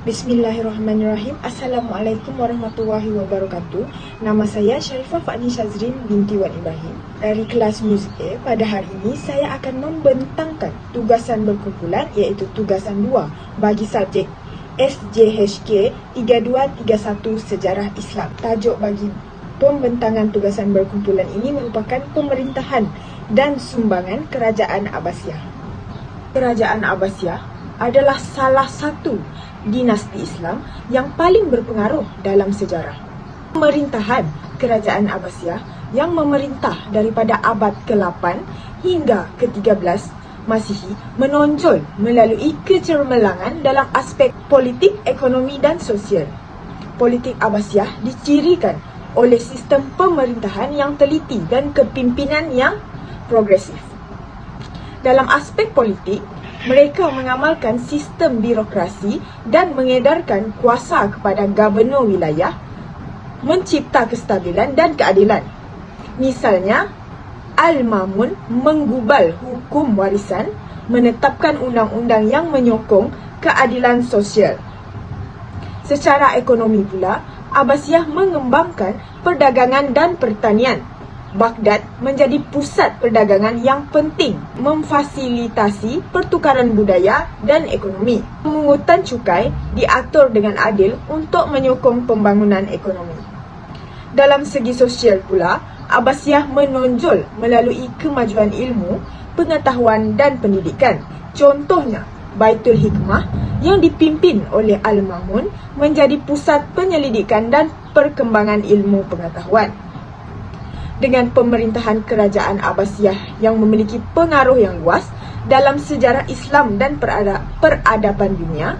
Bismillahirrahmanirrahim. Assalamualaikum warahmatullahi wabarakatuh. Nama saya Sharifah Fani Shazrin binti Wan Ibrahim. Dari kelas Muzik A, pada hari ini saya akan membentangkan tugasan berkumpulan iaitu tugasan 2 bagi subjek SJHK 3231 Sejarah Islam. Tajuk bagi pembentangan tugasan berkumpulan ini merupakan pemerintahan dan sumbangan Kerajaan Abbasiyah. Kerajaan Abbasiyah adalah salah satu dinasti Islam yang paling berpengaruh dalam sejarah. Pemerintahan Kerajaan Abbasiyah yang memerintah daripada abad ke-8 hingga ke-13 Masihi menonjol melalui kecemerlangan dalam aspek politik, ekonomi dan sosial. Politik Abbasiyah dicirikan oleh sistem pemerintahan yang teliti dan kepimpinan yang progresif. Dalam aspek politik, mereka mengamalkan sistem birokrasi dan mengedarkan kuasa kepada gubernur wilayah, mencipta kestabilan dan keadilan. Misalnya, Al-Mamun menggubal hukum warisan, menetapkan undang-undang yang menyokong keadilan sosial. Secara ekonomi pula, Abbasiyah mengembangkan perdagangan dan pertanian. Baghdad menjadi pusat perdagangan yang penting, memfasilitasi pertukaran budaya dan ekonomi. Pemungutan cukai diatur dengan adil untuk menyokong pembangunan ekonomi. Dalam segi sosial pula, Abbasiyah menonjol melalui kemajuan ilmu, pengetahuan dan pendidikan. Contohnya, Baitul Hikmah yang dipimpin oleh Al-Mamun menjadi pusat penyelidikan dan perkembangan ilmu pengetahuan. Dengan pemerintahan Kerajaan Abbasiyah yang memiliki pengaruh yang luas dalam sejarah Islam dan peradaban dunia,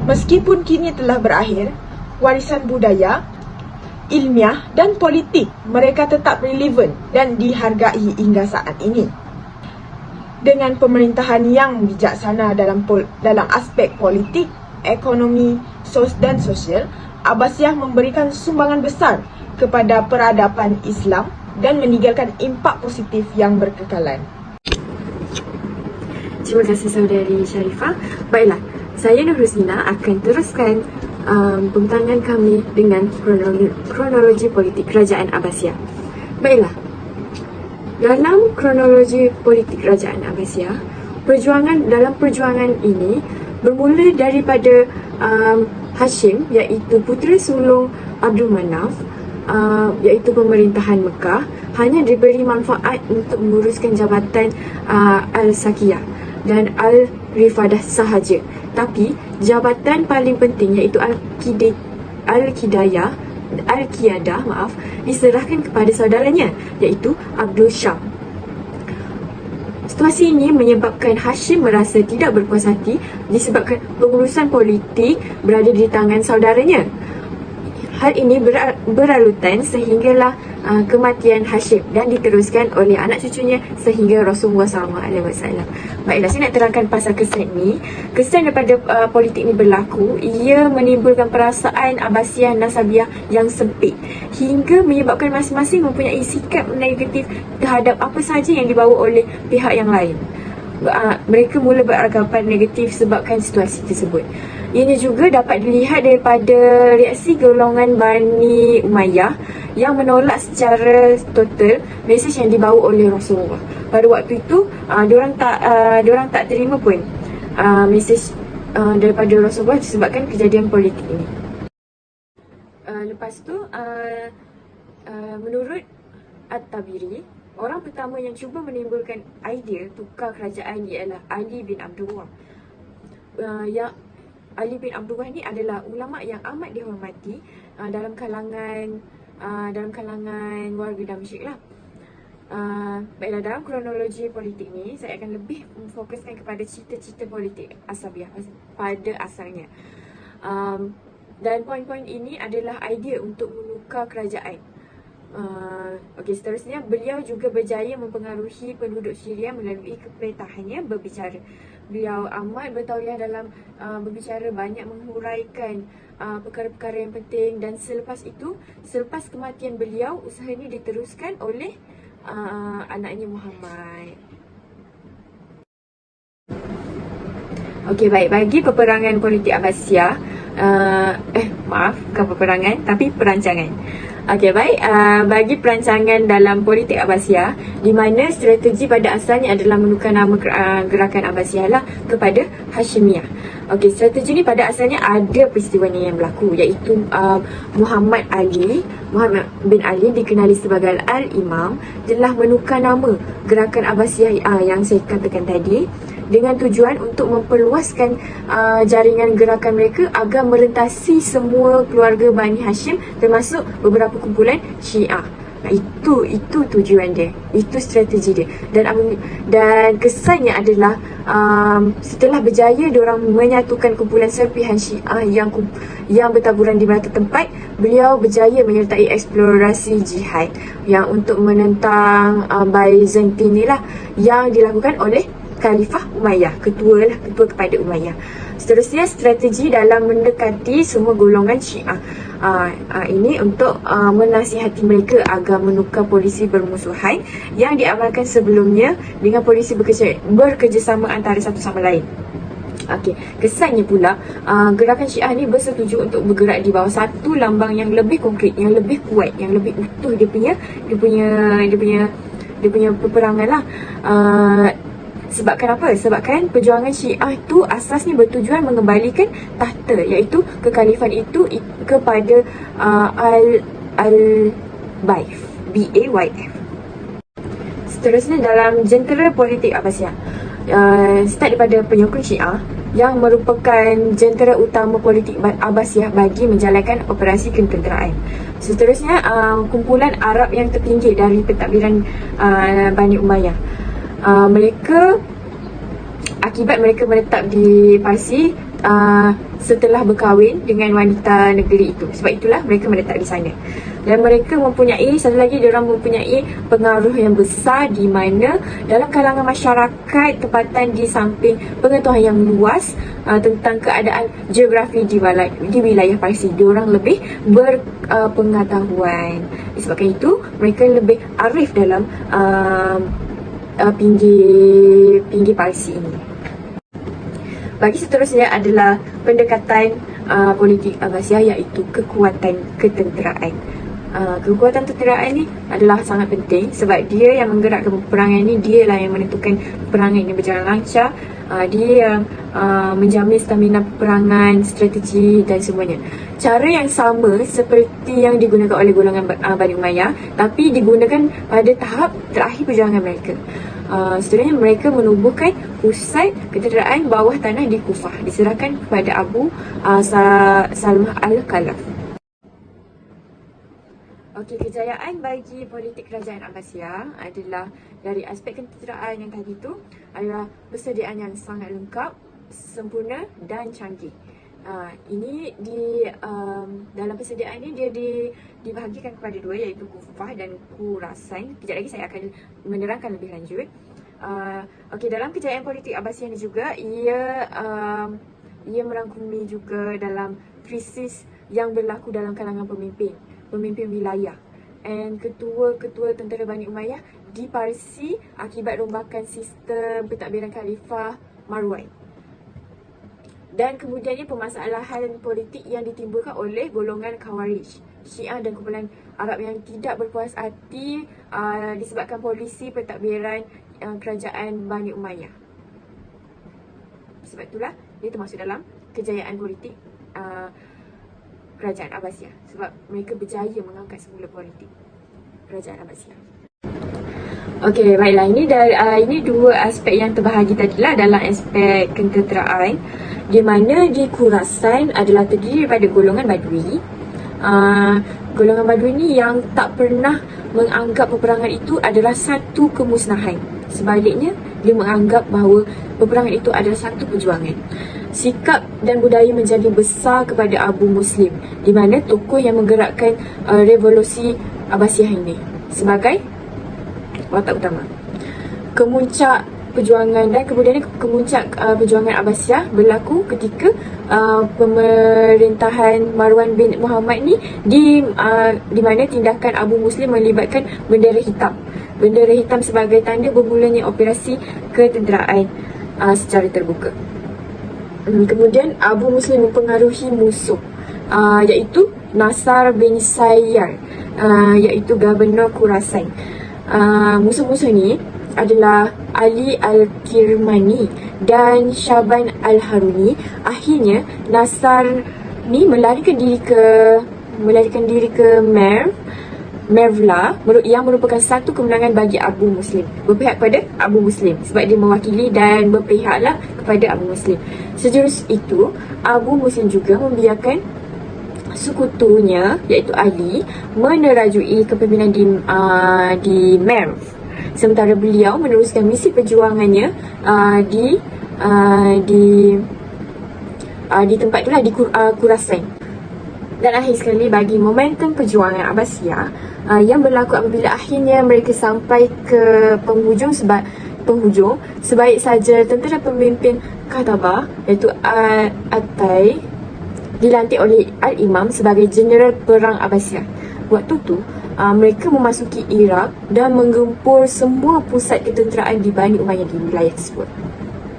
meskipun kini telah berakhir, warisan budaya, ilmiah dan politik mereka tetap relevan dan dihargai hingga saat ini. Dengan pemerintahan yang bijaksana dalam aspek politik, ekonomi dan sosial, Abbasiyah memberikan sumbangan besar kepada peradaban Islam dan meninggalkan impak positif yang berkekalan. Terima kasih saudari Sharifah. Baiklah, saya Nur Husnina akan teruskan pembentangan kami dengan kronologi politik Kerajaan Abbasiyah. Baiklah, dalam kronologi politik Kerajaan Abbasiyah, dalam perjuangan ini bermula daripada Hashim, iaitu putera sulung Abdul Manaf, iaitu pemerintahan Mekah, hanya diberi manfaat untuk menguruskan jabatan Al-Sakiyah dan Al-Rifadah sahaja. Tapi jabatan paling penting iaitu Al-Qiyadah diserahkan kepada saudaranya iaitu Abdul Syam. Situasi ini menyebabkan Hashim merasa tidak berpuas hati disebabkan pengurusan politik berada di tangan saudaranya. Hal ini berlarutan sehinggalah kematian Hashim dan diteruskan oleh anak cucunya sehingga Rasulullah SAW. Baiklah, saya nak terangkan pasal kesan ini. Kesan daripada politik ini berlaku, ia menimbulkan perasaan Abbasiyah Nasabiyah yang sempit hingga menyebabkan masing-masing mempunyai sikap negatif terhadap apa sahaja yang dibawa oleh pihak yang lain. Mereka mula beranggapan negatif sebabkan situasi tersebut. Ini juga dapat dilihat daripada reaksi golongan Bani Umayyah yang menolak secara total mesej yang dibawa oleh Rasulullah. Pada waktu itu, diorang tak terima pun mesej daripada Rasulullah disebabkan kejadian politik ini. Lepas tu, menurut At-Tabiri, orang pertama yang cuba menimbulkan idea tukar kerajaan ialah Ali bin Abdullah. Ali bin Abdullah ni adalah ulama yang amat dihormati dalam kalangan warga Damsyik lah. Baiklah, dalam kronologi politik ni saya akan lebih memfokuskan kepada cita-cita politik Asabiyah pada asalnya. Dan poin-poin ini adalah idea untuk menukar kerajaan. Seterusnya, beliau juga berjaya mempengaruhi penduduk Syria melalui kepintahannya berbicara. Beliau amat bertauliah dalam berbicara, banyak menghuraikan perkara-perkara yang penting, dan selepas kematian beliau, usaha ini diteruskan oleh anaknya Muhammad. Okey, baik. Bagi peperangan politik Abbasiyah, bukan peperangan tapi perancangan. Okey, baik. Bagi perancangan dalam politik Abbasiyah, di mana strategi pada asalnya adalah menukar nama gerakan Abbasiyah lah kepada Hashimiyah. Okey, strategi ni pada asalnya ada peristiwa ni yang berlaku, iaitu Muhammad bin Ali dikenali sebagai Al-Imam telah menukar nama gerakan Abbasiyah yang saya katakan tadi dengan tujuan untuk memperluaskan jaringan gerakan mereka agar merentasi semua keluarga Bani Hashim termasuk beberapa kumpulan Syiah. Itu tujuan dia, itu strategi dia. Dan kesannya adalah setelah berjaya diorang menyatukan kumpulan serpihan Syiah yang bertaburan di beberapa tempat, beliau berjaya menyertai eksplorasi jihad yang untuk menentang Byzantine lah yang dilakukan oleh Khalifah Umayyah, ketua kepada Umayyah. Seterusnya, strategi dalam mendekati semua golongan Syiah ini untuk menasihati mereka agar menukar polisi bermusuhan yang diamalkan sebelumnya dengan polisi bekerjasama antara satu sama lain. Okey, kesannya pula gerakan Syiah ni bersetuju untuk bergerak di bawah satu lambang yang lebih konkret, yang lebih kuat, yang lebih utuh dia punya peperangan lah. Sebabkan apa? Sebabkan perjuangan Syiah itu asasnya bertujuan mengembalikan tahta, iaitu kekhalifan itu kepada Al-Baif, B-A-Y-F. Seterusnya, dalam jentera politik Abbasiyah, start daripada penyokong Syiah yang merupakan jentera utama politik Abbasiyah bagi menjalankan operasi ketenteraan. Seterusnya, kumpulan Arab yang tertinggi dari pentadbiran Bani Umayyah. Akibat mereka menetap di Parsi setelah berkahwin dengan wanita negeri itu. Sebab itulah mereka menetap di sana. Dan mereka mempunyai pengaruh yang besar di mana dalam kalangan masyarakat tempatan di samping pengetahuan yang luas tentang keadaan geografi di wilayah Parsi. Diorang lebih berpengetahuan. Disebabkan itu, mereka lebih arif dalam pinggir Parsi ini. Bagi seterusnya adalah pendekatan politik Abbasiyah, iaitu kekuatan ketenteraan. Kekuatan ketenteraan ni adalah sangat penting sebab dia yang menggerakkan peperangan ni, dia lah yang menentukan peperangan ini berjalan lancar. Dia yang menjamin stamina peperangan, strategi dan semuanya. Cara yang sama seperti yang digunakan oleh golongan Bani Umayyah, tapi digunakan pada tahap terakhir perjuangan mereka. Seterusnya, mereka menubuhkan pusat ketenteraan bawah tanah di Kufah, diserahkan kepada Abu Salmah Al-Khalaf. Okey, kejayaan bagi politik kerajaan Abbasiyah adalah dari aspek ketenteraan yang tadi tu adalah persediaan yang sangat lengkap, sempurna dan canggih. Ini dalam persediaan ni dia dibahagikan kepada dua, iaitu Kufah dan Khurasan. Kejap lagi saya akan menerangkan lebih lanjut. Okey, dalam kejayaan politik Abbasiyah ni juga ia merangkumi juga dalam krisis yang berlaku dalam kalangan pemimpin wilayah dan ketua-ketua tentera Bani Umayyah di Parsi akibat rombakan sistem pentadbiran Khalifah Marwan. Dan kemudiannya permasalahan politik yang ditimbulkan oleh golongan Khawarij, Syiah dan kumpulan Arab yang tidak berpuas hati disebabkan polisi pentadbiran kerajaan Bani Umayyah. Sebab itulah dia termasuk dalam kejayaan politik kerajaan Abbasiyah, sebab mereka berjaya mengangkat semula politik kerajaan Abbasiyah. Okey, baiklah, ini dua aspek yang terbahagi tadilah dalam aspek ketenteraan, di mana di Khurasan adalah terdiri daripada golongan Badui. Golongan Badui ni yang tak pernah menganggap peperangan itu adalah satu kemusnahan. Sebaliknya, dia menganggap bahawa peperangan itu adalah satu perjuangan. Sikap dan budaya menjadi besar kepada Abu Muslim, di mana tokoh yang menggerakkan revolusi Abbasiyah ini sebagai watak utama. Kemuncak perjuangan dan kemudian kemuncak perjuangan Abbasiyah berlaku ketika pemerintahan Marwan bin Muhammad ni di mana tindakan Abu Muslim melibatkan bendera hitam. Bendera hitam sebagai tanda bermulanya operasi ketenteraan secara terbuka. Kemudian Abu Muslim mempengaruhi musuh, iaitu Nasar bin Sayyar, iaitu Gubernur Khurasan. Musuh-musuh ni adalah Ali Al-Kirmani dan Syaban Al-Haruni. Akhirnya Nasar ni melarikan diri ke Mervla yang merupakan satu kemenangan bagi Abu Muslim, berpihak pada Abu Muslim sebab dia mewakili dan berpihaklah kepada Abu Muslim. Sejurus itu, Abu Muslim juga membiarkan sekutunya iaitu Ali menerajui kepimpinan di Merv, sementara beliau meneruskan misi perjuangannya di tempat itulah, di Khurasan. Dan akhir sekali, bagi momentum perjuangan Abbasiyah yang berlaku apabila akhirnya mereka sampai ke penghujung, sebaik saja tentera pemimpin Qatabah iaitu Attai dilantik oleh Al-Imam sebagai jeneral perang Abbasiyah. Waktu tu mereka memasuki Iraq dan menggempur semua pusat ketenteraan di Bani Umayyah di wilayah tersebut.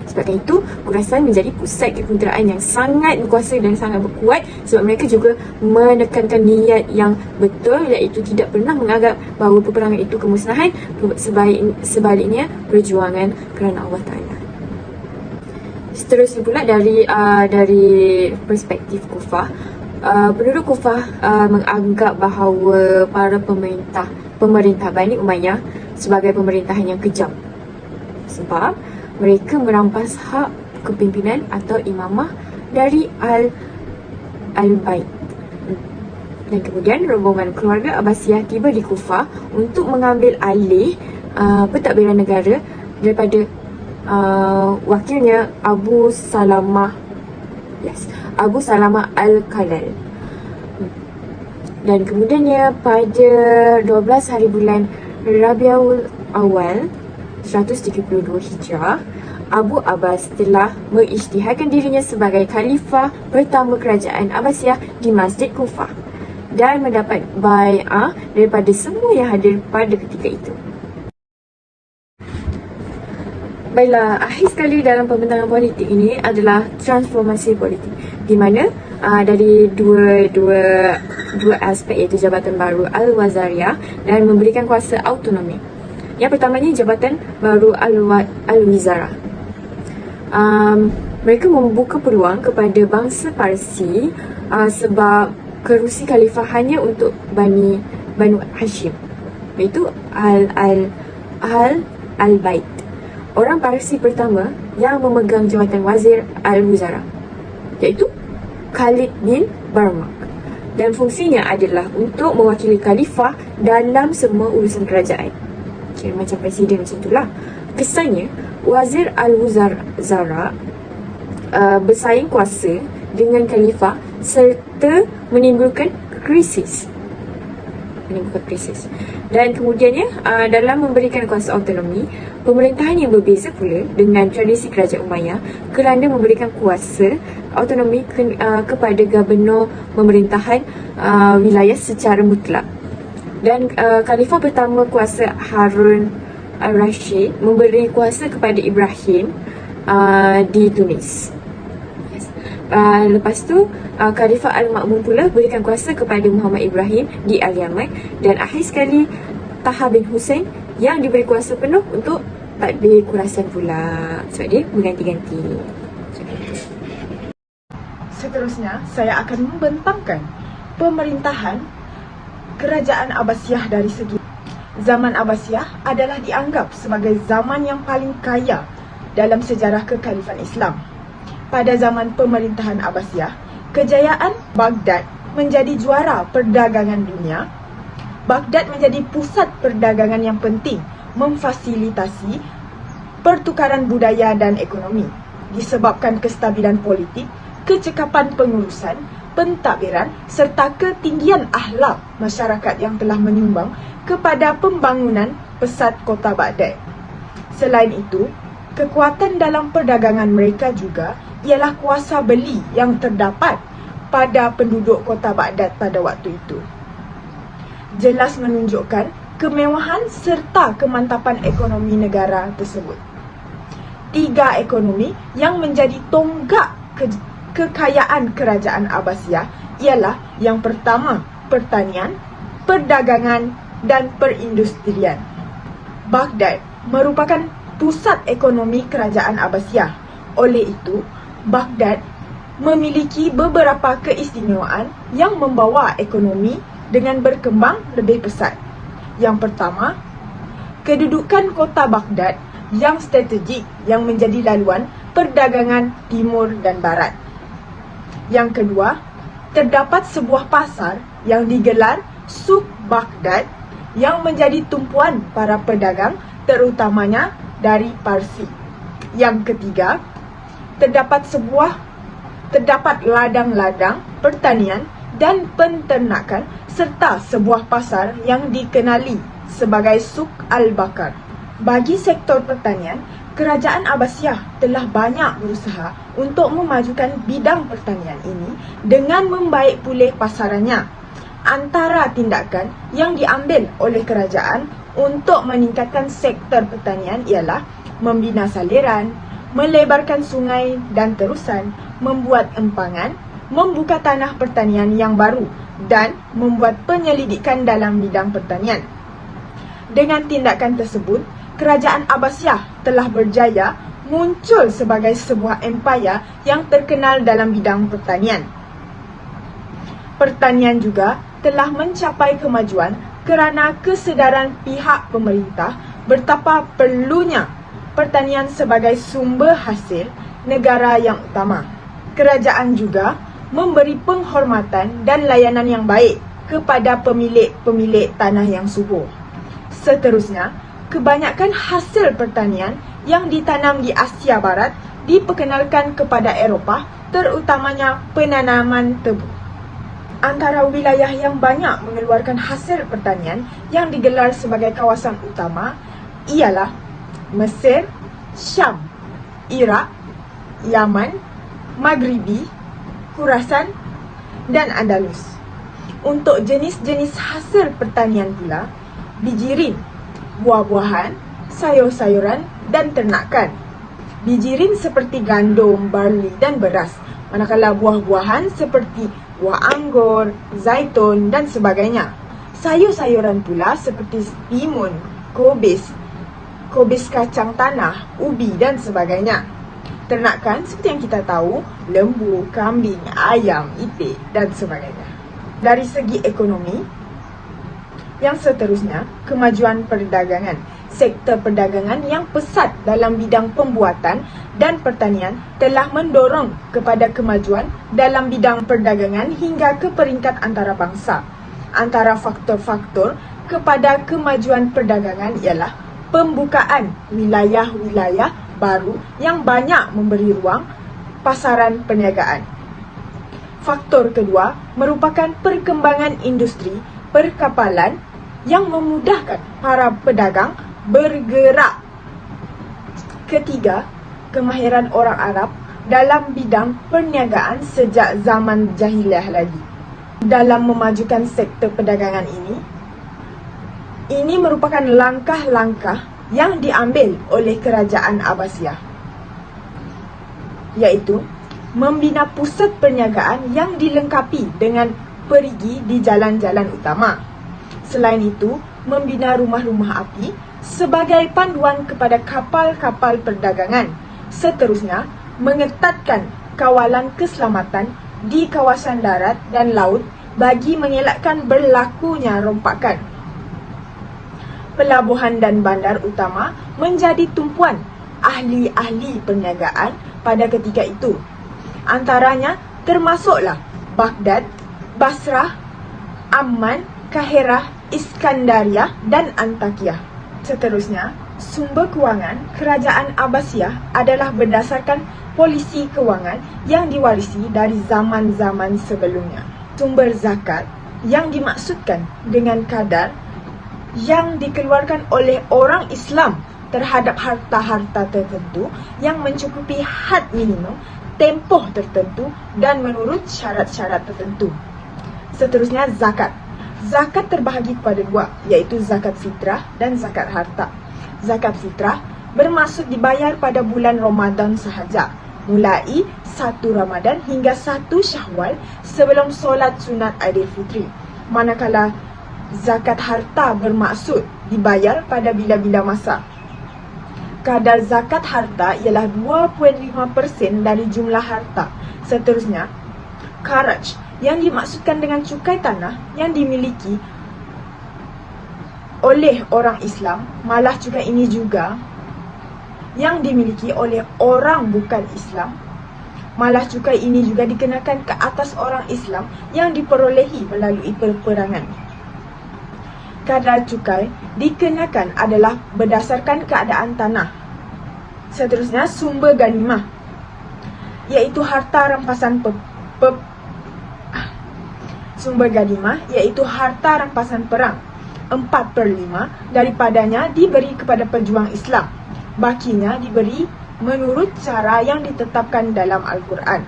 Sebabkan itu, Khurasan menjadi pusat ketenteraan yang sangat berkuasa dan sangat berkuat, sebab mereka juga menekankan niat yang betul, iaitu tidak pernah menganggap bahawa peperangan itu kemusnahan, sebaliknya perjuangan kerana Allah Ta'ala. Seterusnya pula dari perspektif Kufah, penduduk Kufah menganggap bahawa para pemerintah Bani Umayyah sebagai pemerintahan yang kejam, sebab mereka merampas hak kepimpinan atau imamah dari Al-Bait. Dan kemudian rombongan keluarga Abbasiyah tiba di Kufah untuk mengambil alih pentadbiran negara daripada wakilnya Abu Salamah Al-Kalal. Dan kemudiannya pada 12 hari bulan Rabiul Awal 132 Hijrah, Abu Abbas telah mengisytiharkan dirinya sebagai khalifah pertama kerajaan Abbasiyah di Masjid Kufah dan mendapat bai'ah daripada semua yang hadir pada ketika itu. Baiklah, akhir sekali dalam pembentangan politik ini adalah transformasi politik, di mana dari dua aspek, iaitu Jabatan Baru Al-Wazariyah dan memberikan kuasa autonomi. Yang pertamanya Jabatan Baru Al-Wizarah. Mereka membuka peluang kepada bangsa Parsi sebab kerusi khalifah hanya untuk Banu Hashim, iaitu Al-Bait. Orang Parsi pertama yang memegang jawatan Wazir Al-Wizarah iaitu Khalid bin Barmak, dan fungsinya adalah untuk mewakili khalifah dalam semua urusan kerajaan. Kira macam presiden macam itulah. Kesannya, Wazir Al-Wizarah bersaing kuasa dengan khalifah serta menimbulkan krisis. Dan kemudiannya, dalam memberikan kuasa autonomi, pemerintahan yang berbeza pula dengan tradisi kerajaan Umayyah kerana memberikan kuasa autonomi kepada gubernur pemerintahan wilayah secara mutlak. Dan khalifah pertama kuasa Harun Al-Rashid memberi kuasa kepada Ibrahim di Tunis. Lepas tu Khalifah Al-Ma'mun pula berikan kuasa kepada Muhammad Ibrahim di Al-Yaman, dan akhir sekali Taha bin Hussein yang diberi kuasa penuh untuk tadbir Khurasan pula, sebab dia berganti-ganti. Seterusnya, saya akan membentangkan pemerintahan kerajaan Abbasiyah dari segi. Zaman Abbasiyah adalah dianggap sebagai zaman yang paling kaya dalam sejarah kekhalifan Islam. Pada zaman pemerintahan Abbasiyah, kejayaan Baghdad menjadi juara perdagangan dunia. Baghdad menjadi pusat perdagangan yang penting, memfasilitasi pertukaran budaya dan ekonomi. Disebabkan kestabilan politik, kecekapan pengurusan, pentadbiran serta ketinggian akhlak masyarakat yang telah menyumbang kepada pembangunan pesat kota Baghdad. Selain itu, kekuatan dalam perdagangan mereka juga ialah kuasa beli yang terdapat pada penduduk kota Baghdad pada waktu itu. Jelas menunjukkan kemewahan serta kemantapan ekonomi negara tersebut. 3 ekonomi yang menjadi tonggak kekayaan kerajaan Abbasiyah ialah yang pertama, pertanian, perdagangan dan perindustrian. Baghdad merupakan pusat ekonomi kerajaan Abbasiyah. Oleh itu, Baghdad memiliki beberapa keistimewaan yang membawa ekonomi dengan berkembang lebih pesat. Yang pertama, kedudukan kota Baghdad yang strategik yang menjadi laluan perdagangan timur dan barat. Yang kedua, terdapat sebuah pasar yang digelar Suk Baghdad yang menjadi tumpuan para pedagang terutamanya dari Parsi. Yang ketiga, terdapat ladang-ladang pertanian dan penternakan serta sebuah pasar yang dikenali sebagai Suk Al-Bakar. Bagi sektor pertanian, kerajaan Abbasiyah telah banyak berusaha untuk memajukan bidang pertanian ini dengan membaik pulih pasarannya. Antara tindakan yang diambil oleh kerajaan untuk meningkatkan sektor pertanian ialah membina saliran, melebarkan sungai dan terusan, membuat empangan, membuka tanah pertanian yang baru dan membuat penyelidikan dalam bidang pertanian. Dengan tindakan tersebut, kerajaan Abbasiyah telah berjaya muncul sebagai sebuah empayar yang terkenal dalam bidang pertanian. Pertanian juga telah mencapai kemajuan kerana kesedaran pihak pemerintah betapa perlunya pertanian sebagai sumber hasil negara yang utama. Kerajaan juga memberi penghormatan dan layanan yang baik kepada pemilik-pemilik tanah yang subur. Seterusnya, kebanyakan hasil pertanian yang ditanam di Asia Barat diperkenalkan kepada Eropah, terutamanya penanaman tebu. Antara wilayah yang banyak mengeluarkan hasil pertanian yang digelar sebagai kawasan utama ialah Mesir, Syam, Iraq, Yaman, Maghribi, Khurasan dan Andalus. Untuk jenis-jenis hasil pertanian pula, bijirin, buah-buahan, sayur-sayuran dan ternakan. Bijirin seperti gandum, barley dan beras, manakala buah-buahan seperti buah anggur, zaitun dan sebagainya. Sayur-sayuran pula seperti timun, kobis kacang tanah, ubi dan sebagainya. Ternakan seperti yang kita tahu, lembu, kambing, ayam, itik dan sebagainya. Dari segi ekonomi, yang seterusnya, kemajuan perdagangan. Sektor perdagangan yang pesat dalam bidang pembuatan dan pertanian telah mendorong kepada kemajuan dalam bidang perdagangan hingga ke peringkat antarabangsa. Antara faktor-faktor kepada kemajuan perdagangan ialah pembukaan wilayah-wilayah baru yang banyak memberi ruang pasaran perniagaan. Faktor kedua merupakan perkembangan industri perkapalan yang memudahkan para pedagang bergerak. Ketiga, kemahiran orang Arab dalam bidang perniagaan sejak zaman jahiliah lagi. Dalam memajukan sektor perdagangan ini merupakan langkah-langkah yang diambil oleh kerajaan Abbasiyah, iaitu membina pusat perniagaan yang dilengkapi dengan perigi di jalan-jalan utama. Selain itu, membina rumah-rumah api sebagai panduan kepada kapal-kapal perdagangan. Seterusnya, mengetatkan kawalan keselamatan di kawasan darat dan laut bagi mengelakkan berlakunya rompakan. Pelabuhan dan bandar utama menjadi tumpuan ahli-ahli perniagaan pada ketika itu. Antaranya termasuklah Baghdad, Basrah, Amman, Kahirah, Iskandariah dan Antakya. Seterusnya, sumber kewangan kerajaan Abbasiyah adalah berdasarkan polisi kewangan yang diwarisi dari zaman-zaman sebelumnya. Sumber zakat yang dimaksudkan dengan kadar yang dikeluarkan oleh orang Islam terhadap harta-harta tertentu yang mencukupi had minimum, tempoh tertentu dan menurut syarat-syarat tertentu. Seterusnya, zakat. Zakat terbahagi kepada dua, iaitu zakat fitrah dan zakat harta. Zakat fitrah bermaksud dibayar pada bulan Ramadan sahaja. mulai 1 Ramadan hingga 1 Syawal sebelum solat sunat Aidilfitri. Manakala zakat harta bermaksud dibayar pada bila-bila masa. Kadar zakat harta ialah 2.5% dari jumlah harta. Seterusnya, kharaj yang dimaksudkan dengan cukai tanah yang dimiliki oleh orang Islam, malah cukai ini juga yang dimiliki oleh orang bukan Islam. Malah cukai ini juga dikenakan ke atas orang Islam yang diperolehi melalui peperangan. Kadar cukai dikenakan adalah berdasarkan keadaan tanah. Seterusnya, sumber ganimah, iaitu harta rampasan sumber ganimah iaitu harta rampasan perang. 4/5 daripadanya diberi kepada pejuang Islam. Bakinya diberi menurut cara yang ditetapkan dalam Al-Quran.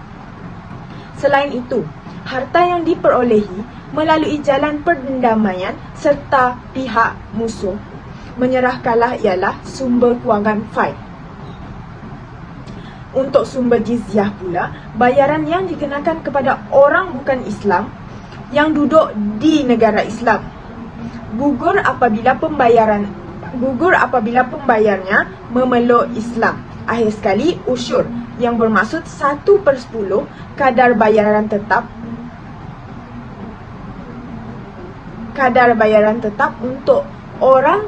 Selain itu, harta yang diperolehi melalui jalan perdamaian serta pihak musuh menyerah kalah ialah sumber kewangan faid. Untuk sumber jizyah pula, bayaran yang dikenakan kepada orang bukan Islam yang duduk di negara Islam gugur apabila pembayarnya memeluk Islam. Akhir sekali, usyur yang bermaksud 1/10 kadar bayaran tetap untuk orang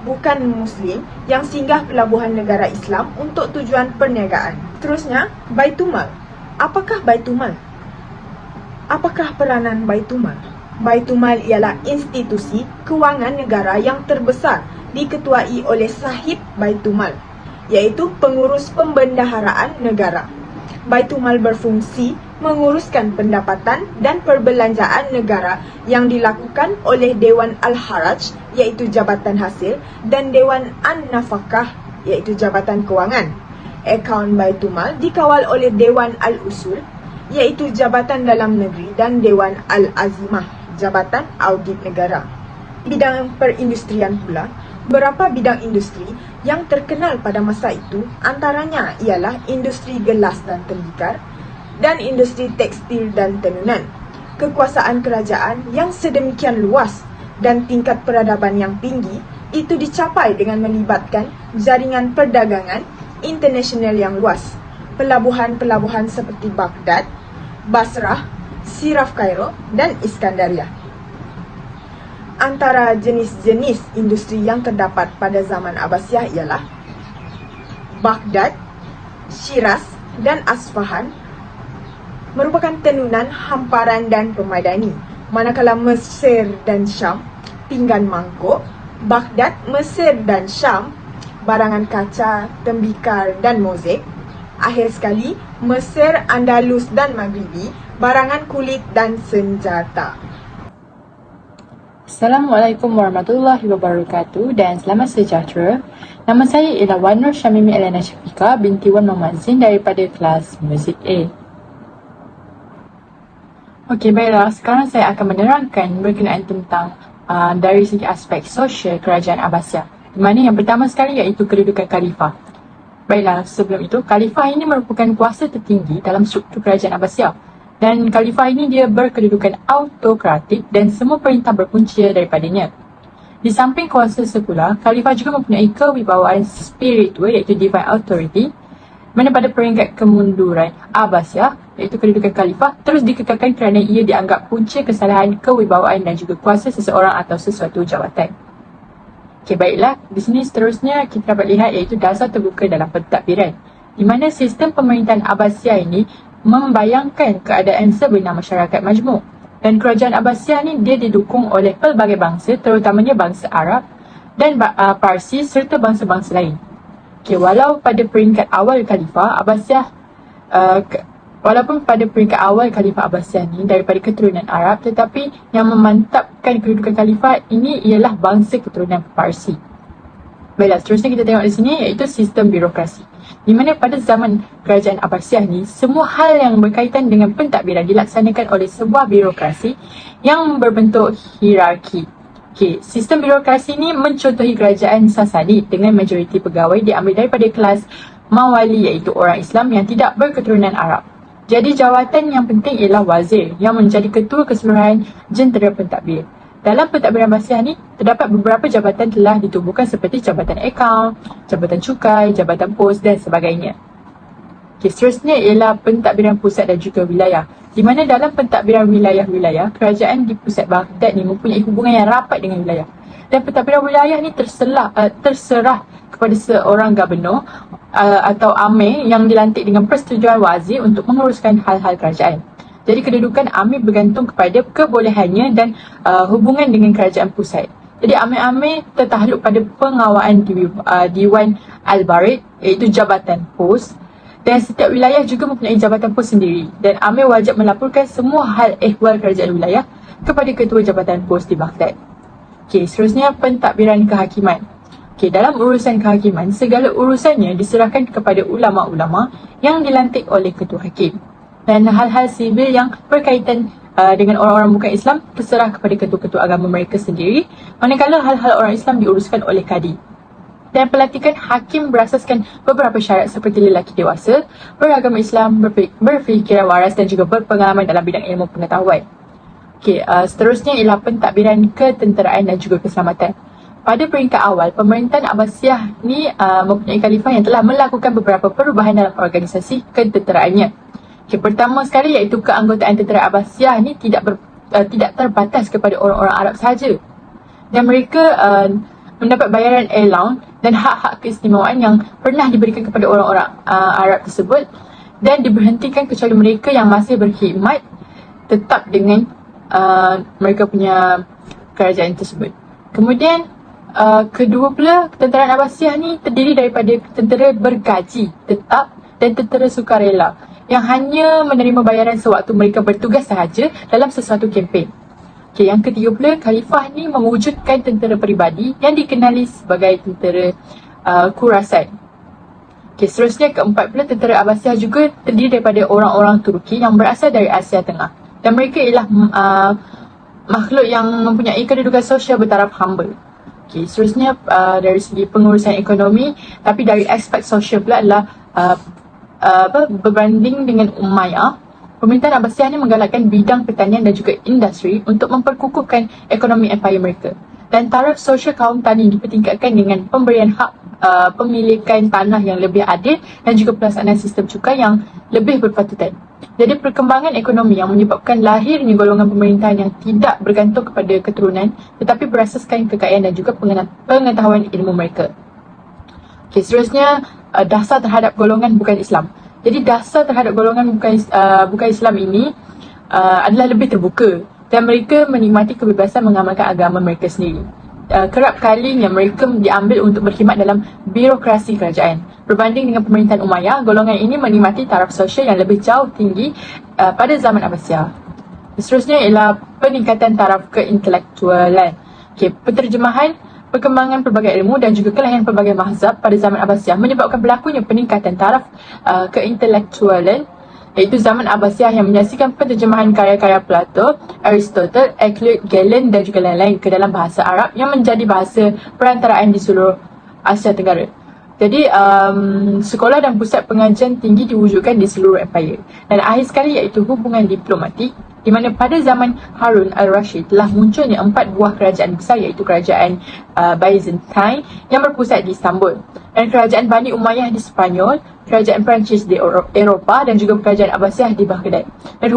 bukan Muslim yang singgah pelabuhan negara Islam untuk tujuan perniagaan. Terusnya, Baitumal. Apakah Baitumal? Apakah peranan Baitumal? Baitumal ialah institusi kewangan negara yang terbesar diketuai oleh sahib Baitumal, iaitu pengurus pembendaharaan negara. Baitumal berfungsi menguruskan pendapatan dan perbelanjaan negara yang dilakukan oleh Dewan Al-Haraj, iaitu Jabatan Hasil, dan Dewan An-Nafakah, iaitu Jabatan Kewangan. Akaun Baitumal dikawal oleh Dewan Al-Usul, iaitu Jabatan Dalam Negeri, dan Dewan Al-Azimah, Jabatan Audit Negara. Bidang perindustrian pula, beberapa bidang industri yang terkenal pada masa itu antaranya ialah industri gelas dan tembikar dan industri tekstil dan tenunan. Kekuasaan kerajaan yang sedemikian luas dan tingkat peradaban yang tinggi itu dicapai dengan melibatkan jaringan perdagangan internasional yang luas. Pelabuhan-pelabuhan seperti Baghdad, Basrah, Siraf Kairo dan Iskandaria. Antara jenis-jenis industri yang terdapat pada zaman Abbasiyah ialah Baghdad, Shiraz dan Asfahan merupakan tenunan, hamparan dan permadani. Manakala Mesir dan Syam, pinggan mangkuk. Baghdad, Mesir dan Syam, barangan kaca, tembikar dan mozaik. Akhir sekali, Mesir, Andalus dan Maghribi, barangan kulit dan senjata. Assalamualaikum warahmatullahi wabarakatuh dan selamat sejahtera. Nama saya ialah Wan Nur Syamimi Elena Syafiqah binti Wan Muhammad Zin daripada kelas Muzik A. Okey, baiklah. Sekarang saya akan menerangkan berkenaan tentang dari segi aspek sosial kerajaan Abbasiyah. Di mana yang pertama sekali iaitu kedudukan khalifah. Baiklah, sebelum itu, khalifah ini merupakan kuasa tertinggi dalam struktur kerajaan Abbasiyah. Dan khalifah ini dia berkedudukan autokratik dan semua perintah berpunca daripadanya. Di samping kuasa sekular, khalifah juga mempunyai kewibawaan spiritual iaitu divine authority, mana pada peringkat kemunduran Abbasiyah iaitu kedudukan khalifah terus dikekalkan kerana ia dianggap punca kesalahan kewibawaan dan juga kuasa seseorang atau sesuatu jawatan. Okey, baiklah. Di sini seterusnya kita dapat lihat iaitu dasar terbuka dalam pentadbiran, di mana sistem pemerintahan Abbasiyah ini membayangkan keadaan sebenar masyarakat majmuk. Dan kerajaan Abbasiyah ni dia didukung oleh pelbagai bangsa, terutamanya bangsa Arab dan Parsi serta bangsa-bangsa lain. Okay, walaupun pada peringkat awal Khalifah Abbasiyah ni daripada keturunan Arab, tetapi yang memantapkan kedudukan Khalifah ini ialah bangsa keturunan Parsi. Baiklah, seterusnya kita tengok di sini iaitu sistem birokrasi. Di mana pada zaman kerajaan Abbasiyah ni, semua hal yang berkaitan dengan pentadbiran dilaksanakan oleh sebuah birokrasi yang berbentuk hierarki. Okey, sistem birokrasi ni mencontohi kerajaan Sasani dengan majoriti pegawai diambil daripada kelas mawali iaitu orang Islam yang tidak berketurunan Arab. Jadi jawatan yang penting ialah wazir yang menjadi ketua keseluruhan jentera pentadbir. Dalam pentadbiran Abbasiyah ni, terdapat beberapa jabatan telah ditubuhkan seperti Jabatan Akaun, Jabatan Cukai, Jabatan Pos dan sebagainya. Seterusnya ialah pentadbiran pusat dan juga wilayah. Di mana dalam pentadbiran wilayah-wilayah, kerajaan di pusat Baghdad ni mempunyai hubungan yang rapat dengan wilayah. Dan pentadbiran wilayah ni terserah kepada seorang gubernur atau amir yang dilantik dengan persetujuan wazir untuk menguruskan hal-hal kerajaan. Jadi kedudukan amir bergantung kepada kebolehannya dan hubungan dengan kerajaan pusat. Jadi amir-amir tertakluk pada pengawaan Diwan Al-Barid iaitu Jabatan Pos, dan setiap wilayah juga mempunyai Jabatan Pos sendiri, dan amir wajib melaporkan semua hal ehwal kerajaan wilayah kepada Ketua Jabatan Pos di Baghdad. Seterusnya pentadbiran kehakiman. Dalam urusan kehakiman, segala urusannya diserahkan kepada ulama-ulama yang dilantik oleh Ketua Hakim. Dan hal-hal sivil yang berkaitan dengan orang-orang bukan Islam terserah kepada ketua-ketua agama mereka sendiri, manakala hal-hal orang Islam diuruskan oleh kadi. Dan pelantikan hakim berasaskan beberapa syarat seperti lelaki dewasa, beragama Islam, berfikiran waras dan juga berpengalaman dalam bidang ilmu pengetahuan. Seterusnya ialah pentadbiran ketenteraan dan juga keselamatan. Pada peringkat awal, pemerintahan Abbasiyah ni mempunyai khalifah yang telah melakukan beberapa perubahan dalam organisasi ketenteraannya. Pertama sekali iaitu keanggotaan tentera Abbasiyah ni tidak terbatas kepada orang-orang Arab sahaja. Dan mereka mendapat bayaran allowance dan hak-hak keistimewaan yang pernah diberikan kepada orang-orang Arab tersebut, dan diberhentikan kecuali mereka yang masih berkhidmat tetap dengan mereka punya kerajaan tersebut. Kemudian kedua pula, ketenteraan Abbasiyah ni terdiri daripada tentera bergaji tetap dan tentera sukarela yang hanya menerima bayaran sewaktu mereka bertugas sahaja dalam sesuatu kempen. Yang ketiga pula, khalifah ni mewujudkan tentera peribadi yang dikenali sebagai tentera kurasan. Seterusnya keempat pula, tentera Abbasiyah juga terdiri daripada orang-orang Turki yang berasal dari Asia Tengah, dan mereka ialah makhluk yang mempunyai kedudukan sosial bertaraf hamba. Seterusnya dari segi pengurusan ekonomi, tapi dari aspek sosial pula adalah berbanding dengan Umayyah, pemerintahan Abbasiyah ini menggalakkan bidang pertanian dan juga industri untuk memperkukuhkan ekonomi empayar mereka. Dan taraf sosial kaum tani dipertingkatkan dengan pemberian hak pemilikan tanah yang lebih adil dan juga pelaksanaan sistem cukai yang lebih berpatutan. Jadi perkembangan ekonomi yang menyebabkan lahirnya golongan pemerintahan yang tidak bergantung kepada keturunan tetapi berasaskan kekayaan dan juga pengetahuan ilmu mereka. Seterusnya dasar terhadap golongan bukan Islam. Jadi dasar terhadap golongan bukan Islam ini adalah lebih terbuka, dan mereka menikmati kebebasan mengamalkan agama mereka sendiri. Kerap kalinya mereka diambil untuk berkhidmat dalam birokrasi kerajaan. Berbanding dengan pemerintahan Umayyah, golongan ini menikmati taraf sosial yang lebih jauh tinggi pada zaman Abbasiyah. Seterusnya ialah peningkatan taraf keintelektualan. Penterjemahan perkembangan pelbagai ilmu dan juga kelahiran pelbagai mazhab pada zaman Abbasiyah menyebabkan berlakunya peningkatan taraf keintelektualan, iaitu zaman Abbasiyah yang menyaksikan penterjemahan karya-karya Plato, Aristotle, Euclid, Galen dan juga lain-lain ke dalam bahasa Arab yang menjadi bahasa perantaraan di seluruh Asia Tenggara. Jadi sekolah dan pusat pengajian tinggi diwujudkan di seluruh empayar. Dan akhir sekali iaitu hubungan diplomatik, di mana pada zaman Harun al-Rashid telah munculnya 4 buah kerajaan besar, iaitu kerajaan Byzantine yang berpusat di Istanbul, dan kerajaan Bani Umayyah di Spanyol, kerajaan Perancis di Eropah dan juga kerajaan Abbasiyah di Baghdad. Dan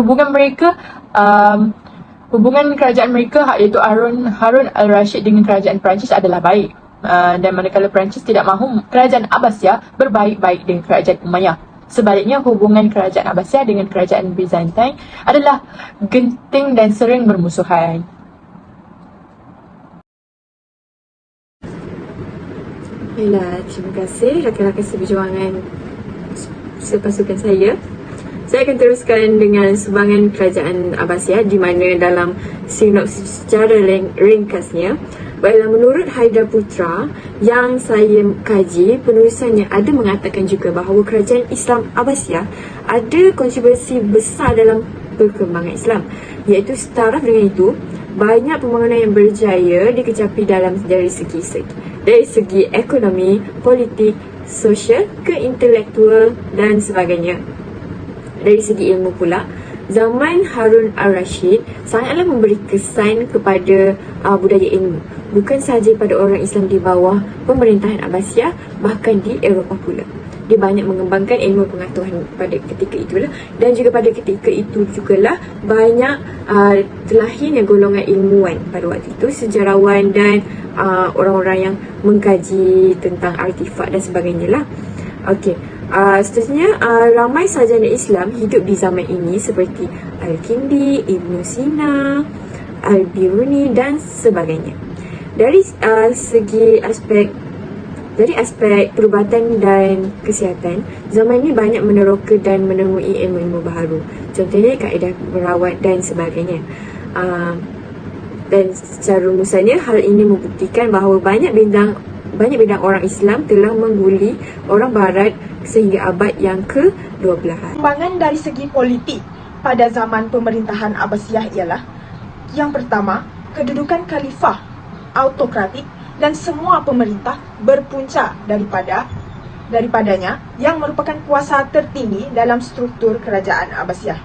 hubungan kerajaan mereka iaitu Harun al-Rashid dengan kerajaan Perancis adalah baik. Dan manakala Perancis tidak mahu kerajaan Abbasiyah berbaik-baik dengan kerajaan Umayyah. Sebaliknya, hubungan kerajaan Abbasiyah dengan kerajaan Byzantine adalah genting dan sering bermusuhan. Baiklah, terima kasih rakan-rakan seperjuangan sepasukan saya. Saya akan teruskan dengan sumbangan kerajaan Abbasiyah, di mana dalam sinopsis secara ringkasnya, baiklah, menurut Haidar Putra yang saya kaji, penulisannya ada mengatakan juga bahawa kerajaan Islam Abbasiyah ada kontribusi besar dalam perkembangan Islam, iaitu setaraf dengan itu banyak pembangunan yang berjaya dikecapi dari segi ekonomi, politik, sosial ke intelektual dan sebagainya. Dari segi ilmu pula, zaman Harun al-Rashid sangatlah memberi kesan kepada budaya ilmu, bukan sahaja pada orang Islam di bawah pemerintahan Abbasiyah, bahkan di Eropah pula. Dia banyak mengembangkan ilmu pengetahuan pada ketika itulah, dan juga pada ketika itu jugalah banyak terlahirnya golongan ilmuwan pada waktu itu, sejarawan dan orang-orang yang mengkaji tentang artifak dan sebagainya lah. Okey, seterusnya ramai sarjana Islam hidup di zaman ini seperti Al-Kindi, Ibn Sina, Al-Biruni dan sebagainya. Dari aspek perubatan dan kesihatan, zaman ini banyak meneroka dan menemui ilmu-ilmu baharu. Contohnya kaedah merawat dan sebagainya. Dan secara rumusannya, hal ini membuktikan bahawa banyak bidang orang Islam telah mengguli orang Barat sehingga abad yang ke-12. Perkembangan dari segi politik pada zaman pemerintahan Abbasiyah ialah: yang pertama, kedudukan khalifah autokratik dan semua pemerintah berpunca daripadanya yang merupakan kuasa tertinggi dalam struktur kerajaan Abbasiyah.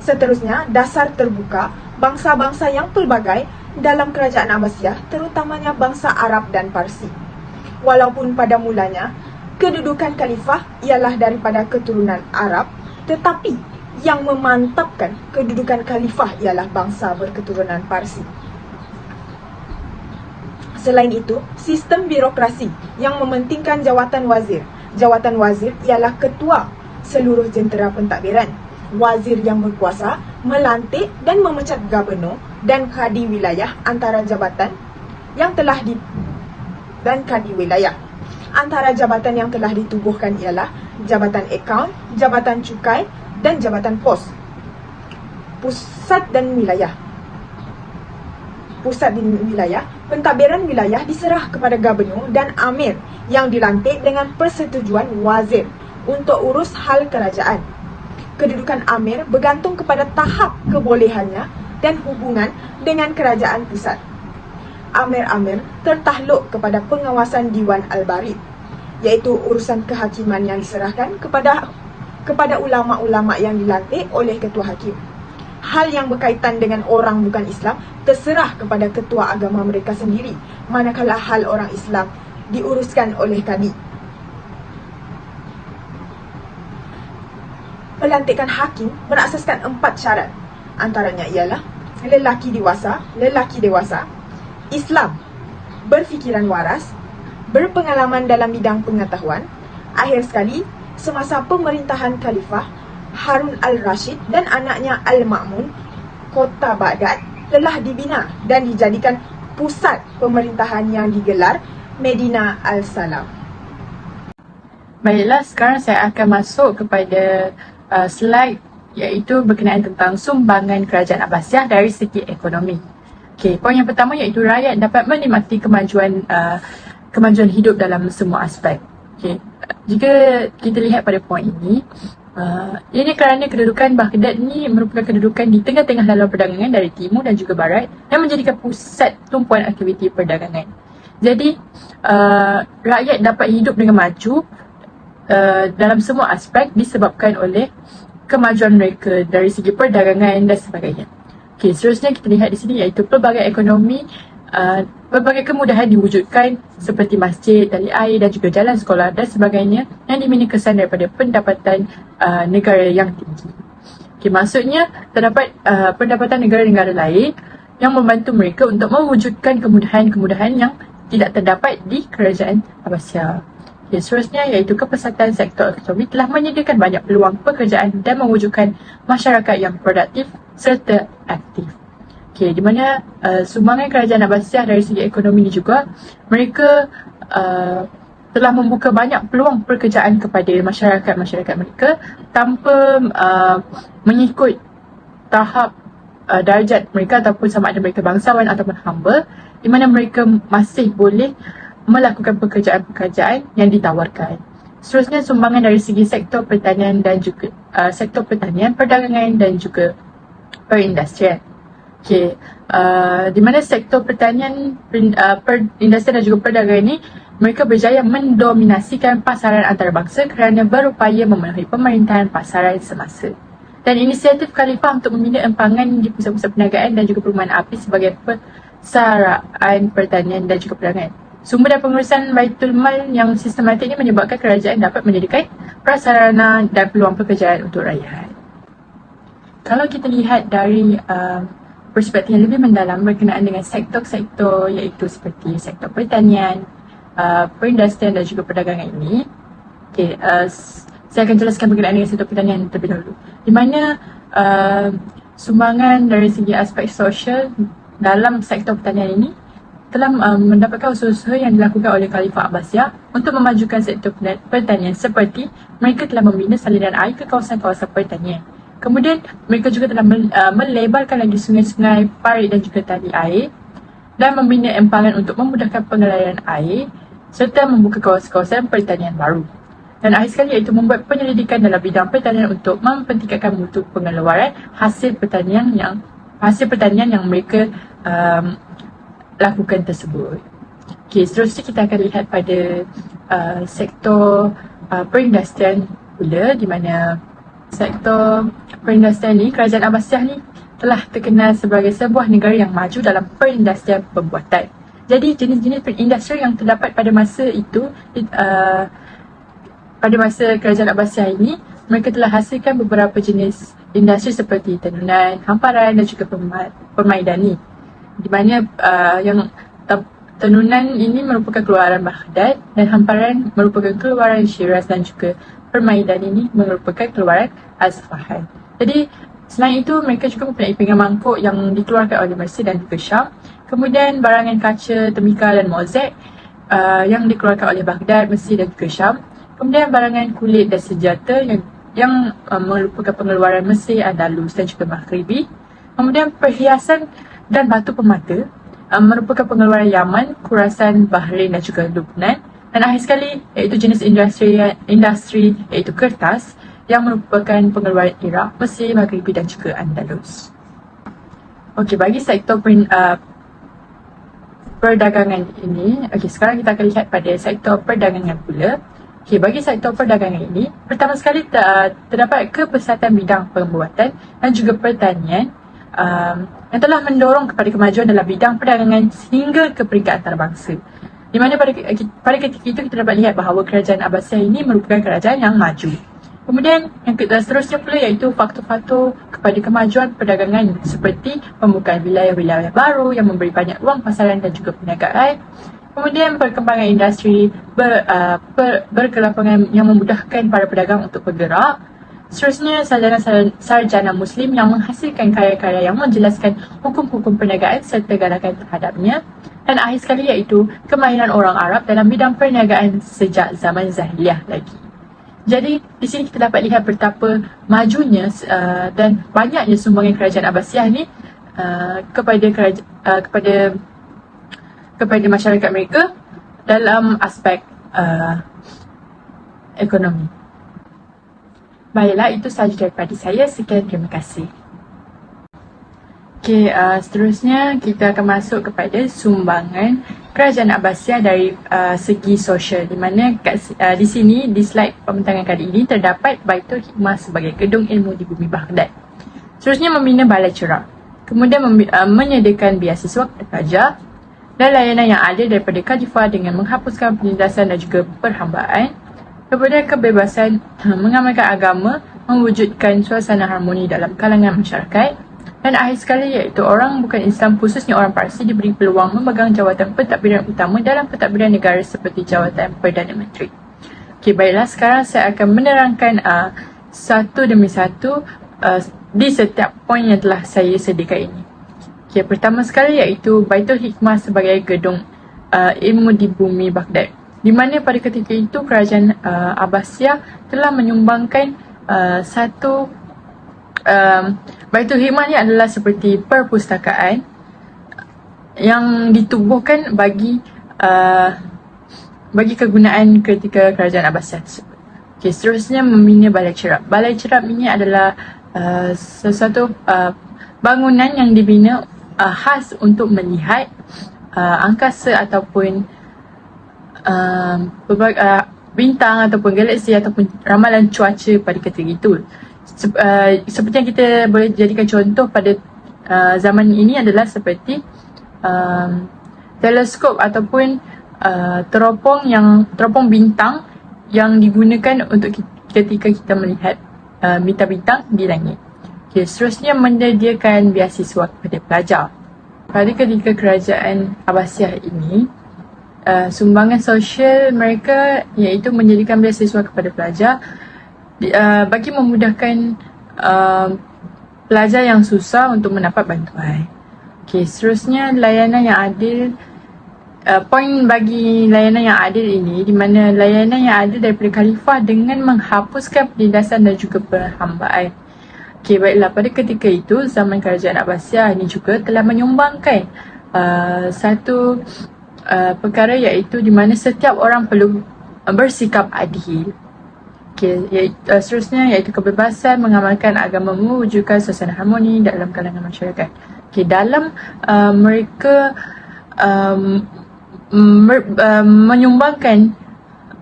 Seterusnya, dasar terbuka bangsa-bangsa yang pelbagai dalam kerajaan Abbasiyah, terutamanya bangsa Arab dan Parsi. Walaupun pada mulanya kedudukan khalifah ialah daripada keturunan Arab, tetapi yang memantapkan kedudukan khalifah ialah bangsa berketurunan Parsi. Selain itu, sistem birokrasi yang mementingkan jawatan wazir. Jawatan wazir ialah ketua seluruh jentera pentadbiran. Wazir yang berkuasa melantik dan memecat gubernur dan kadi wilayah antara jabatan yang telah Antara jabatan yang telah ditubuhkan ialah jabatan akaun, jabatan cukai dan jabatan pos. Pusat dan wilayah, pentadbiran wilayah diserah kepada gubernur dan amir yang dilantik dengan persetujuan wazir untuk urus hal kerajaan. Kedudukan amir bergantung kepada tahap kebolehannya dan hubungan dengan kerajaan pusat. Amir-amir tertakluk kepada pengawasan Diwan Al-Barid, iaitu urusan kehakiman yang diserahkan kepada ulama-ulama yang dilantik oleh ketua hakim. Hal yang berkaitan dengan orang bukan Islam terserah kepada ketua agama mereka sendiri, manakala hal orang Islam diuruskan oleh kadi. Pelantikan hakim berasaskan 4 syarat. Antaranya ialah lelaki dewasa, Islam, berfikiran waras, berpengalaman dalam bidang pengetahuan. Akhir sekali, semasa pemerintahan Khalifah Harun al-Rashid dan anaknya Al-Ma'mun, kota Baghdad telah dibina dan dijadikan pusat pemerintahan yang digelar Medina Al-Salam. Baiklah, sekarang saya akan masuk kepada slide iaitu berkenaan tentang sumbangan kerajaan Abbasiyah dari segi ekonomi. Okey, poin yang pertama iaitu rakyat dapat menikmati kemajuan hidup dalam semua aspek. Okey, jika kita lihat pada poin ini, ini kerana kedudukan Baghdad ni merupakan kedudukan di tengah-tengah dalam perdagangan dari timur dan juga barat yang menjadikan pusat tumpuan aktiviti perdagangan. Jadi, rakyat dapat hidup dengan maju dalam semua aspek disebabkan oleh kemajuan mereka dari segi perdagangan dan sebagainya. Okey, seterusnya kita lihat di sini iaitu pelbagai ekonomi, pelbagai kemudahan diwujudkan seperti masjid, tali air dan juga jalan sekolah dan sebagainya yang dibina kesan daripada pendapatan negara yang tinggi. Okey, maksudnya terdapat pendapatan negara-negara lain yang membantu mereka untuk mewujudkan kemudahan-kemudahan yang tidak terdapat di kerajaan Abbasiyah. Okay, seterusnya iaitu kepesatan sektor ekonomi telah menyediakan banyak peluang pekerjaan dan mewujudkan masyarakat yang produktif serta aktif. Okay, di mana sumbangan kerajaan Abbasiyah dari segi ekonomi ini juga, mereka telah membuka banyak peluang pekerjaan kepada masyarakat mereka tanpa mengikut tahap darjat mereka ataupun sama ada mereka bangsawan ataupun hamba, di mana mereka masih boleh melakukan pekerjaan-pekerjaan yang ditawarkan. Seterusnya, sumbangan dari segi sektor pertanian dan juga perdagangan dan juga perindustrian. Okey, di mana sektor pertanian, perindustrian dan juga perdagangan ini mereka berjaya mendominasikan pasaran antarabangsa kerana berupaya memenuhi pemerintahan pasaran semasa. Dan inisiatif Khalifah untuk membina empangan di pusat-pusat perniagaan dan juga perumahan api sebagai persaraan pertanian dan juga perdagangan. Sumber dan pengurusan Baitul Mal yang sistematik ini menyebabkan kerajaan dapat menyediakan prasarana dan peluang pekerjaan untuk rakyat. Kalau kita lihat dari perspektif yang lebih mendalam berkenaan dengan sektor-sektor iaitu seperti sektor pertanian, perindustrian dan juga perdagangan ini, saya akan jelaskan berkenaan dengan sektor pertanian terlebih dahulu, di mana sumbangan dari segi aspek sosial dalam sektor pertanian ini telah mendapatkan usaha-usaha yang dilakukan oleh Khalifah Abbasiyah untuk memajukan sektor pertanian, seperti mereka telah membina salinan air ke kawasan-kawasan pertanian. Kemudian mereka juga telah melebarkan lagi sungai-sungai, parit dan juga tali air, dan membina empangan untuk memudahkan pengelolaan air serta membuka kawasan-kawasan pertanian baru. Dan akhir sekali iaitu membuat penyelidikan dalam bidang pertanian untuk mempertingkatkan mutu pengeluaran hasil pertanian yang mereka lakukan tersebut. Okey, seterusnya kita akan lihat pada sektor perindustrian pula, di mana sektor perindustrian ni, kerajaan Abbasiyah ni telah terkenal sebagai sebuah negara yang maju dalam perindustrian pembuatan. Jadi jenis-jenis perindustri yang terdapat pada masa itu, pada masa kerajaan Abbasiyah ini, mereka telah hasilkan beberapa jenis industri seperti tenunan, hamparan dan juga permaidani. Di mana yang tenunan ini merupakan keluaran Baghdad dan hamparan merupakan keluaran Shiraz dan juga permaidan ini merupakan keluaran Asfahan. Jadi selain itu mereka juga mempunyai pinggan mangkuk yang dikeluarkan oleh Mesir dan juga Syam. Kemudian barangan kaca, temika dan mozaik yang dikeluarkan oleh Baghdad, Mesir dan juga Syam. Kemudian barangan kulit dan senjata yang merupakan pengeluaran Mesir, Andalus dan juga Maghribi. Kemudian perhiasan dan batu permata merupakan pengeluaran Yaman, Khurasan, Bahrain dan juga Lubnan. Dan akhir sekali iaitu jenis industri iaitu kertas yang merupakan pengeluaran Iraq, Mesir, Maghribi dan juga Andalus. Okey, bagi sektor perdagangan ini, sekarang kita akan lihat pada sektor perdagangan pula. Okey, bagi sektor perdagangan ini, pertama sekali terdapat kepesatan bidang pembuatan dan juga pertanian yang telah mendorong kepada kemajuan dalam bidang perdagangan hingga ke peringkat antarabangsa. Di mana pada ketika itu kita dapat lihat bahawa kerajaan Abbasiyah ini merupakan kerajaan yang maju. Kemudian yang seterusnya pula iaitu faktor-faktor kepada kemajuan perdagangan seperti pembukaan wilayah-wilayah baru yang memberi banyak ruang pasaran dan juga perniagaan. Kemudian perkembangan industri berkelapangan yang memudahkan para pedagang untuk bergerak. Seterusnya sarjana Muslim yang menghasilkan karya-karya yang menjelaskan hukum-hukum perniagaan serta galakan terhadapnya. Dan akhir sekali iaitu kemahiran orang Arab dalam bidang perniagaan sejak zaman Zahiliyah lagi. Jadi di sini kita dapat lihat betapa majunya dan banyaknya sumbangan kerajaan Abbasiyah ni kepada masyarakat mereka dalam aspek ekonomi. Baiklah, itu sahaja daripada saya. Sekian, terima kasih. Okey, seterusnya kita akan masuk kepada sumbangan kerajaan Abbasiyah dari segi sosial, di mana di sini di slide pembentangan kali ini terdapat Baitul Hikmah sebagai gedung ilmu di bumi Baghdad. Seterusnya membina balai cerah, kemudian menyediakan beasiswa kepada pelajar dan layanan yang ada daripada Khalifah dengan menghapuskan penindasan dan juga perhambaan, kemudian kebebasan mengamalkan agama, mewujudkan suasana harmoni dalam kalangan masyarakat. Dan akhir sekali iaitu orang bukan Islam, khususnya orang Parsi, diberi peluang memegang jawatan pentadbiran utama dalam pentadbiran negara seperti jawatan Perdana Menteri. Okey, baiklah, sekarang saya akan menerangkan satu demi satu di setiap poin yang telah saya sediakan ini. Okey, pertama sekali iaitu Baitul Hikmah sebagai gedung ilmu di bumi Baghdad, di mana pada ketika itu kerajaan Abbasiyah telah menyumbangkan satu Baitul Hikmah ni adalah seperti perpustakaan yang ditubuhkan bagi kegunaan ketika kerajaan Abbasiyah tersebut. Okay, seterusnya membina balai cerap. Balai cerap ini adalah sesuatu bangunan yang dibina khas untuk melihat angkasa ataupun bintang ataupun galaksi ataupun ramalan cuaca pada ketika itu. Seperti yang kita boleh jadikan contoh pada zaman ini adalah seperti teleskop ataupun teropong bintang yang digunakan untuk ketika kita melihat bintang-bintang di langit. Seterusnya menyediakan beasiswa kepada pelajar. Pada ketika kerajaan Abbasiyah ini, sumbangan sosial mereka iaitu menyediakan beasiswa kepada pelajar bagi memudahkan pelajar yang susah untuk mendapat bantuan. Seterusnya layanan yang adil. Poin bagi layanan yang adil ini di mana layanan yang adil daripada khalifah dengan menghapuskan penindasan dan juga perhambaan. Baiklah, pada ketika itu zaman kerajaan Abbasiyah ini juga telah menyumbangkan satu perkara iaitu di mana setiap orang perlu bersikap adil. Seterusnya iaitu kebebasan mengamalkan agama mewujudkan suasana harmoni dalam kalangan masyarakat. Dalam mereka menyumbangkan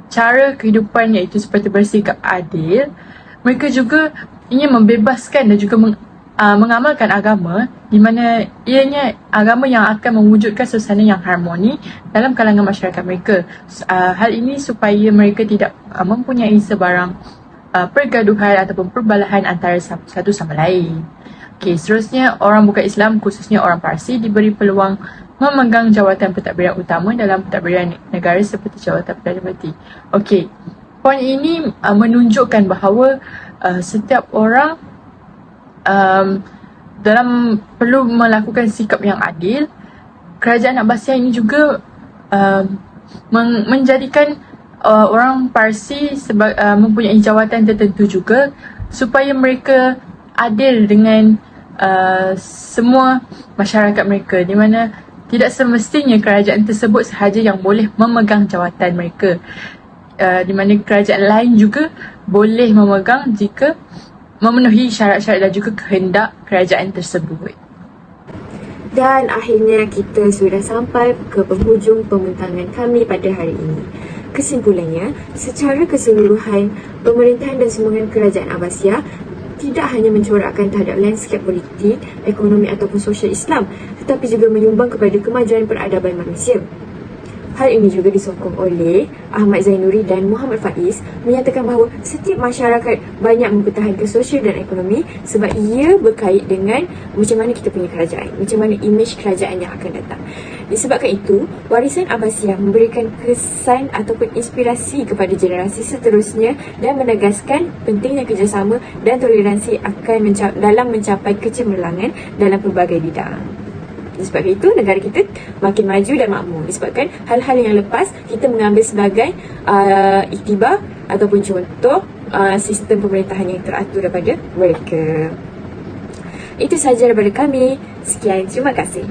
cara kehidupan iaitu seperti bersikap adil, mereka juga ingin membebaskan dan juga mengamalkan agama di mana ianya agama yang akan mewujudkan suasana yang harmoni dalam kalangan masyarakat mereka. Hal ini supaya mereka tidak mempunyai sebarang pergaduhan ataupun perbalahan antara satu sama lain. Seterusnya orang bukan Islam khususnya orang Parsi diberi peluang memegang jawatan pentadbiran utama dalam pentadbiran negara seperti jawatan Perdana Menteri. Poin ini menunjukkan bahawa setiap orang dalam perlu melakukan sikap yang adil. Kerajaan Abbasiyah ini juga menjadikan orang Parsi mempunyai jawatan tertentu juga supaya mereka adil dengan semua masyarakat mereka, di mana tidak semestinya kerajaan tersebut sahaja yang boleh memegang jawatan mereka, di mana kerajaan lain juga boleh memegang jika memenuhi syarat-syarat dan juga kehendak kerajaan tersebut. Dan akhirnya kita sudah sampai ke penghujung pembintangan kami pada hari ini. Kesimpulannya, secara keseluruhan, pemerintahan dan sumbangan kerajaan Abbasiyah tidak hanya mencorakkan terhadap landscape politik, ekonomi ataupun sosial Islam, tetapi juga menyumbang kepada kemajuan peradaban manusia. Hal ini juga disokong oleh Ahmad Zainuri dan Muhammad Faiz menyatakan bahawa setiap masyarakat banyak mempertahankan sosial dan ekonomi sebab ia berkait dengan macam mana kita punya kerajaan, macam mana imej kerajaan yang akan datang. Disebabkan itu, warisan Abbasiyah memberikan kesan ataupun inspirasi kepada generasi seterusnya dan menegaskan pentingnya kerjasama dan toleransi dalam mencapai kecemerlangan dalam pelbagai bidang. Disebabkan itu, negara kita makin maju dan makmur. Disebabkan hal-hal yang lepas kita mengambil sebagai iktibar ataupun contoh sistem pemerintahan yang teratur daripada mereka. Itu sahaja daripada kami. Sekian, terima kasih.